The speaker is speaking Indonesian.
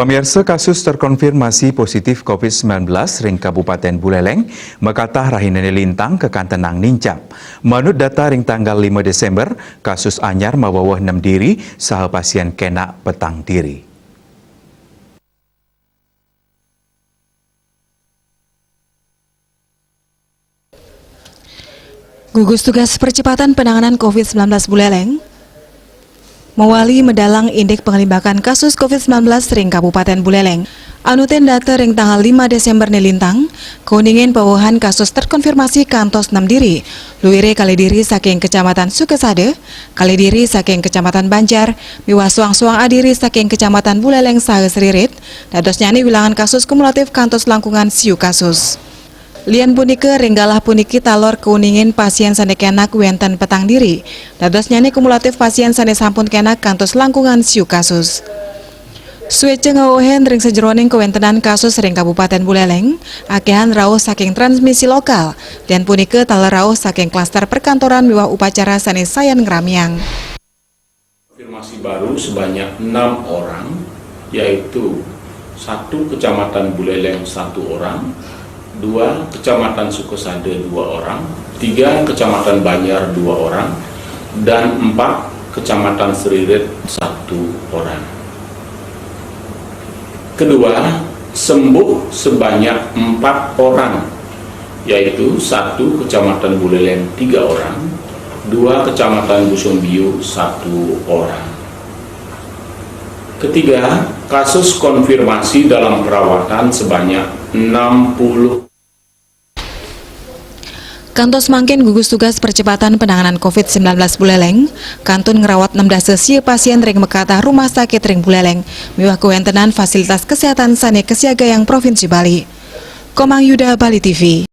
Pemirsa, kasus terkonfirmasi positif COVID-19 ring Kabupaten Buleleng, Mekatah Rahinane Lintang ke Kantenang Nincap. Menurut data ring tanggal 5 Desember, kasus anyar mawawah 6 diri, saha pasien kena petang diri. Gugus Tugas Percepatan Penanganan COVID-19 Buleleng mewali medalang indeks pengelimbakan kasus COVID-19 ring Kabupaten Buleleng. Anuten data ring tanggal 5 Desember nelintang, kuningan pawahan kasus terkonfirmasi kantos 6 diri. Luire kali diri saking Kecamatan Sukesade, kali diri saking Kecamatan Banjar, miwah suang-suang adiri saking Kecamatan Buleleng saha Seririt, dados nyani wilangan kasus kumulatif kantos langkungan siu kasus. Lian punike ringgalah puniki talor keuningin pasien sane kenak wenten petang diri. Dados nyani kumulatif pasien sane sampun kenak kantos langkungan siu kasus. Suwece ngawohen ring sejeroning kewentenan kasus ring Kabupaten Buleleng, akehan rauh saking transmisi lokal, dan punike taler rauh saking klaster perkantoran miwah upacara sane sayan ngramiang. Konfirmasi baru sebanyak 6 orang, yaitu 1 Kecamatan Buleleng 1 orang, 2 Kecamatan Sukesade 2 orang, 3 Kecamatan Banjar 2 orang, dan 4 Kecamatan Seririt 1 orang. Kedua, sembuh sebanyak 4 orang, yaitu 1 Kecamatan Buleleng 3 orang, 2 Kecamatan Busumbiu 1 orang. Ketiga, kasus konfirmasi dalam perawatan sebanyak 60. Kantos mangkin gugus tugas percepatan penanganan COVID-19 Buleleng, kantun ngerawat 16 sia pasien ring Mekatah Rumah Sakit ring Buleleng, miwah kewentenan fasilitas kesehatan sane kesiagayang Provinsi Bali. Komang Yuda, Bali TV.